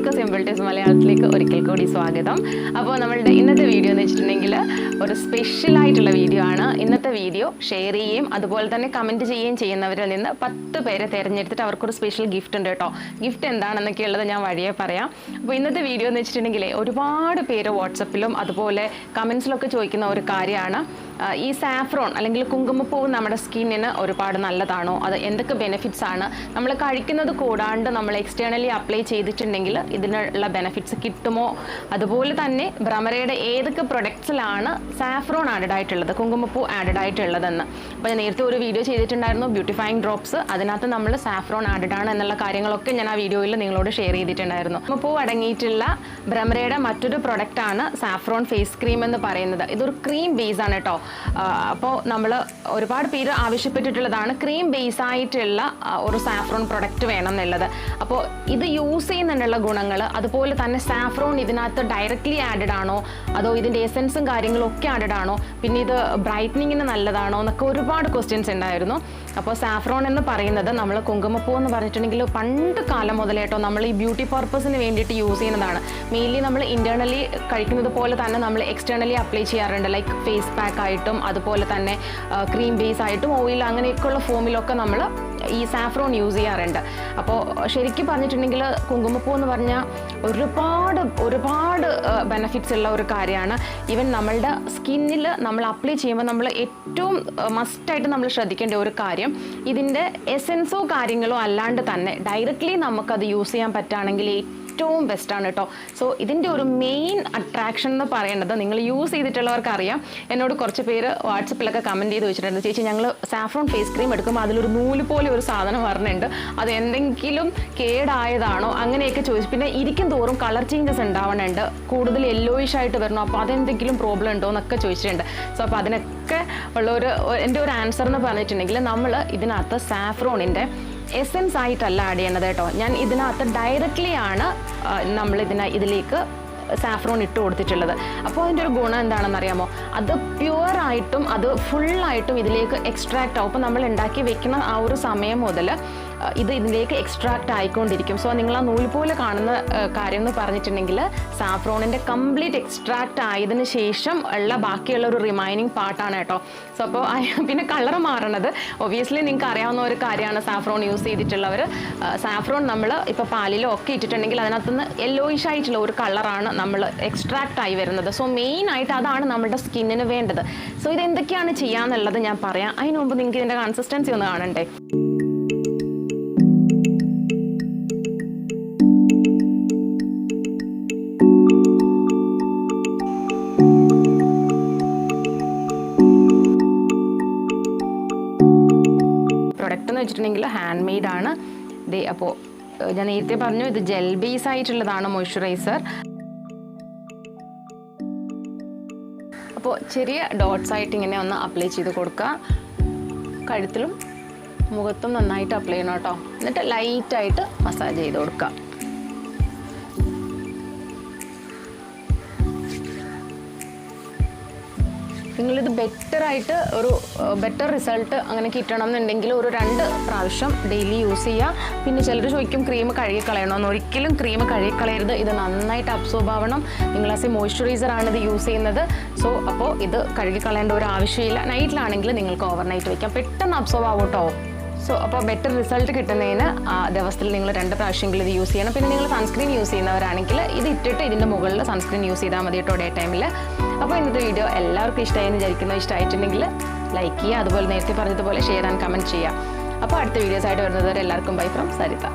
എല്ലാവർക്കും simple tips മലയാളത്തിലേക്ക് ഒരിക്കൽ കൂടി സ്വാഗതം. അപ്പോൾ നമ്മളുടെ ഇന്നത്തെ വീഡിയോ എന്ന് വെച്ചിട്ടുണ്ടെങ്കിൽ ഒരു സ്പെഷ്യൽ ആയിട്ടുള്ള വീഡിയോ ആണ്. ഇന്നത്തെ വീഡിയോ ഷെയർ ചെയ്യുകയും അതുപോലെ തന്നെ കമൻറ്റ് ചെയ്യുകയും ചെയ്യുന്നവരിൽ നിന്ന് 10 പേരെ തിരഞ്ഞെടുത്തിട്ട് അവർക്കൊരു സ്പെഷ്യൽ ഗിഫ്റ്റ് ഉണ്ട് കേട്ടോ. ഗിഫ്റ്റ് എന്താണെന്നൊക്കെ ഉള്ളത് ഞാൻ വഴിയെ പറയാം. അപ്പോൾ ഇന്നത്തെ വീഡിയോ എന്ന് വെച്ചിട്ടുണ്ടെങ്കിൽ ഒരുപാട് പേര് വാട്സപ്പിലും അതുപോലെ കമൻസിലൊക്കെ ചോദിക്കുന്ന ഒരു കാര്യമാണ്, ഈ സാഫ്രോൺ അല്ലെങ്കിൽ കുങ്കുമപ്പൂവ് നമ്മുടെ സ്കിന്നിന് ഒരുപാട് നല്ലതാണോ, അത് എന്തൊക്കെ ബെനിഫിറ്റ്സ് ആണ്, നമ്മൾ കഴിക്കുന്നത് കൂടാണ്ട് നമ്മൾ എക്സ്റ്റേണലി അപ്ലൈ ചെയ്തിട്ടുണ്ടെങ്കിൽ ഇതിനുള്ള ബെനിഫിറ്റ്സ് കിട്ടുമോ, അതുപോലെ തന്നെ ഭ്രമരയുടെ ഏതൊക്കെ പ്രൊഡക്ട്സിലാണ് സാഫ്രോൺ ആഡഡ് ആയിട്ടുള്ളത്, കുങ്കുമപ്പൂ ആഡഡ് ആയിട്ടുള്ളതെന്ന്. അപ്പോൾ ഞാൻ നേരത്തെ ഒരു വീഡിയോ ചെയ്തിട്ടുണ്ടായിരുന്നു, ബ്യൂട്ടിഫൈങ് ഡ്രോപ്സ്. അതിനകത്ത് നമ്മൾ സാഫ്രോൺ ആഡഡ് ആണ് എന്നുള്ള കാര്യങ്ങളൊക്കെ ഞാൻ ആ വീഡിയോയിൽ നിങ്ങളോട് ഷെയർ ചെയ്തിട്ടുണ്ടായിരുന്നു. കുങ്കുമപ്പൂ അടങ്ങിയിട്ടുള്ള ഭ്രമരയുടെ മറ്റൊരു പ്രൊഡക്റ്റാണ് സാഫ്രോൺ ഫേസ് ക്രീം എന്ന് പറയുന്നത്. ഇതൊരു ക്രീം ബേസ് ആണ് കേട്ടോ. അപ്പോൾ നമ്മൾ ഒരുപാട് പേര് ആവശ്യപ്പെട്ടിട്ടുള്ളതാണ് ക്രീം ബേസ് ആയിട്ടുള്ള ഒരു സാഫ്രോൺ പ്രൊഡക്റ്റ് വേണം എന്നുള്ളത്. അപ്പോൾ ഇത് യൂസ് ചെയ്യുന്നതിനുള്ള ഗുണങ്ങൾ, അതുപോലെ തന്നെ സാഫ്രോൺ ഇതിനകത്ത് ഡയറക്റ്റ്ലി ആഡഡ് ആണോ അതോ ഇതിൻ്റെ എസൻസും കാര്യങ്ങളും ഒക്കെ ആഡഡ് ആണോ, പിന്നെ ഇത് ബ്രൈറ്റനിങ്ങിന് നല്ലതാണോ എന്നൊക്കെ ഒരുപാട് ക്വസ്റ്റ്യൻസ് ഉണ്ടായിരുന്നു. അപ്പോൾ സാഫ്രോൺ എന്ന് പറയുന്നത് നമ്മൾ കുങ്കുമപ്പൂ എന്ന് പറഞ്ഞിട്ടുണ്ടെങ്കിൽ പണ്ട് കാലം മുതലേട്ടോ നമ്മൾ ഈ ബ്യൂട്ടി പർപ്പസിന് വേണ്ടിയിട്ട് യൂസ് ചെയ്യുന്നതാണ്. മെയിൻലി നമ്മൾ ഇൻറ്റേർണലി കഴിക്കുന്നത് പോലെ തന്നെ നമ്മൾ എക്സ്റ്റേണലി അപ്ലൈ ചെയ്യാറുണ്ട്, ലൈക്ക് ഫേസ് പാക്ക് ആയിട്ടും അതുപോലെ തന്നെ ക്രീം ബേസ് ആയിട്ടും ഓയിൽ അങ്ങനെയൊക്കെയുള്ള ഫോമിലൊക്കെ നമ്മൾ ഈ സാഫ്രോൺ യൂസ് ചെയ്യാറുണ്ട്. അപ്പോൾ ശരിക്കും പറഞ്ഞിട്ടുണ്ടെങ്കിൽ കുങ്കുമപ്പൂ എന്ന് പറഞ്ഞാൽ ഒരുപാട് ബെനിഫിറ്റ്സ് ഉള്ള ഒരു കാര്യമാണ്. ഈവൻ നമ്മളുടെ സ്കിന്നിൽ നമ്മൾ അപ്ലൈ ചെയ്യുമ്പോൾ നമ്മൾ ഏറ്റവും മസ്റ്റായിട്ട് നമ്മൾ ശ്രദ്ധിക്കേണ്ട ഒരു കാര്യം, ഇതിൻ്റെ എസെൻസോ കാര്യങ്ങളോ അല്ലാണ്ട് തന്നെ ഡയറക്റ്റ്ലി നമുക്കത് യൂസ് ചെയ്യാൻ പറ്റുകയാണെങ്കിൽ ഏറ്റവും ബെസ്റ്റാണ് കേട്ടോ. സോ ഇതിൻ്റെ ഒരു മെയിൻ അട്രാക്ഷൻ എന്ന് പറയുന്നത്, നിങ്ങൾ യൂസ് ചെയ്തിട്ടുള്ളവർക്ക് അറിയാം. എന്നോട് കുറച്ച് പേര് വാട്സപ്പിലൊക്കെ കമൻറ്റ് ചെയ്ത് വെച്ചിട്ടുണ്ട്, ചേച്ചി ഞങ്ങൾ സാഫ്രോൺ ഫേസ് ക്രീം എടുക്കുമ്പോൾ അതിലൊരു നൂല് പോലെ ഒരു സാധനം പറഞ്ഞിട്ടുണ്ട്, അത് എന്തെങ്കിലും കേടായതാണോ അങ്ങനെയൊക്കെ ചോദിച്ചു. പിന്നെ ഇരിക്കും തോറും കളർ ചേഞ്ചസ് ഉണ്ടാവണുണ്ട്, കൂടുതൽ യെല്ലോയിഷ് ആയിട്ട് വരണം, അപ്പോൾ അതെന്തെങ്കിലും പ്രോബ്ലം ഉണ്ടോ എന്നൊക്കെ ചോദിച്ചിട്ടുണ്ട്. സോ അപ്പോൾ അതിനൊക്കെ ഉള്ള എൻ്റെ ഒരു ആൻസർ എന്ന് പറഞ്ഞിട്ടുണ്ടെങ്കിൽ, നമ്മൾ ഇതിനകത്ത് സാഫ്രോണിൻ്റെ എസെൻസ് ആയിട്ടല്ല ആഡ് ചെയ്യണത് കേട്ടോ. ഞാൻ ഇതിനകത്ത് ഡയറക്റ്റ്ലി ആണ് നമ്മൾ ഇതിലേക്ക് സാഫ്രോൺ ഇട്ട് കൊടുത്തിട്ടുള്ളത്. അപ്പോൾ അതിൻ്റെ ഒരു ഗുണം എന്താണെന്ന് അറിയാമോ, അത് പ്യുവറായിട്ടും അത് ഫുള്ളായിട്ടും ഇതിലേക്ക് എക്സ്ട്രാക്റ്റ് ആവും. അപ്പോൾ നമ്മൾ ഉണ്ടാക്കി വെക്കുന്ന ആ ഒരു സമയം മുതൽ ഇതിലേക്ക് എക്സ്ട്രാക്റ്റ് ആയിക്കൊണ്ടിരിക്കും. സോ നിങ്ങൾ ആ നൂല് പോലെ കാണുന്ന കാര്യം എന്ന് പറഞ്ഞിട്ടുണ്ടെങ്കിൽ സാഫ്രോണിൻ്റെ കംപ്ലീറ്റ് എക്സ്ട്രാക്റ്റ് ആയതിന് ശേഷം ഉള്ള ബാക്കിയുള്ള ഒരു റിമൈനിങ് പാർട്ടാണ് കേട്ടോ. സോ അപ്പോൾ പിന്നെ കളർ മാറണത് ഒബ്വിയസ്ലി നിങ്ങൾക്ക് അറിയാവുന്ന ഒരു കാര്യമാണ്. സാഫ്രോൺ യൂസ് ചെയ്തിട്ടുള്ളവർ, സാഫ്രോൺ നമ്മൾ ഇപ്പോൾ പാലിലോ ഒക്കെ ഇട്ടിട്ടുണ്ടെങ്കിൽ അതിനകത്തുനിന്ന് യെല്ലോയിഷ് ആയിട്ടുള്ള ഒരു കളറാണ് നമ്മൾ എക്സ്ട്രാക്റ്റ് ആയി വരുന്നത്. സോ മെയിനായിട്ട് അതാണ് നമ്മുടെ സ്കിന്നിന് വേണ്ടത്. സോ ഇതെന്തൊക്കെയാണ് ചെയ്യാന്നുള്ളത് ഞാൻ പറയാം. അതിന് മുമ്പ് നിങ്ങൾക്ക് ഇതിൻ്റെ കൺസിസ്റ്റൻസി ഒന്ന് കാണണ്ടേ. പ്രൊഡക്റ്റ് എന്ന് വെച്ചിട്ടുണ്ടെങ്കിൽ ഹാൻഡ് മെയ്ഡ് ആണ്. അപ്പോൾ ഞാൻ നേരത്തെ പറഞ്ഞു, ഇത് ജെൽ ബേസ് ആയിട്ടുള്ളതാണ് മോയ്സ്ചറൈസർ. അപ്പോൾ ചെറിയ ഡോട്ട്സ് ആയിട്ട് ഇങ്ങനെ ഒന്ന് അപ്ലൈ ചെയ്ത് കൊടുക്കുക. കഴുത്തിലും മുഖത്തും നന്നായിട്ട് അപ്ലൈ ചെയ്യണം കേട്ടോ. എന്നിട്ട് ലൈറ്റായിട്ട് മസാജ് ചെയ്ത് കൊടുക്കുക. നിങ്ങളിത് ബെറ്ററായിട്ട് ഒരു ബെറ്റർ റിസൾട്ട് അങ്ങനെ കിട്ടണം എന്നുണ്ടെങ്കിൽ ഒരു 2 പ്രാവശ്യം ഡെയിലി യൂസ് ചെയ്യുക. പിന്നെ ചിലർ ചോദിക്കും ക്രീം കഴുകിക്കളയണമെന്ന്. ഒരിക്കലും ക്രീം കഴുകിക്കളയരുത്. ഇത് നന്നായിട്ട് അബ്സോർബ് ആവണം. നിങ്ങൾ ആസ് എ മോയ്സ്ചറൈസറാണ് ഇത് യൂസ് ചെയ്യുന്നത്. സോ അപ്പോൾ ഇത് കഴുകിക്കളയേണ്ട ഒരു ആവശ്യമില്ല. നൈറ്റിലാണെങ്കിൽ നിങ്ങൾക്ക് ഓവർനൈറ്റ് വയ്ക്കാം, പെട്ടെന്ന് അബ്സോർബ് ആവും കേട്ടോ. സോ അപ്പോൾ ബെറ്റർ റിസൾട്ട് കിട്ടുന്നതിന് ദിവസത്തിൽ നിങ്ങൾ 2 പ്രാവശ്യമെങ്കിലും ഇത് യൂസ് ചെയ്യണം. പിന്നെ നിങ്ങൾ സൺസ്ക്രീൻ യൂസ് ചെയ്യുന്നവരാണെങ്കിൽ ഇത് ഇട്ടിട്ട് ഇതിൻ്റെ മുകളിൽ സൺസ്ക്രീൻ യൂസ് ചെയ്താൽ മതി കേട്ടോ ഡേ ടൈമിൽ. അപ്പോൾ ഇന്നത്തെ വീഡിയോ എല്ലാവർക്കും ഇഷ്ടമായെന്ന് വിചാരിക്കുന്നു. ഇഷ്ടമായിട്ടുണ്ടെങ്കിൽ ലൈക്ക് ചെയ്യുക, അതുപോലെ നേരത്തെ പറഞ്ഞതുപോലെ ഷെയർ ആൻഡ് കമൻറ്റ് ചെയ്യുക. അപ്പോൾ അടുത്ത വീഡിയോസ് ആയിട്ട് വരുന്നത് എല്ലാവർക്കും ബൈ ഫ്രം സരിത.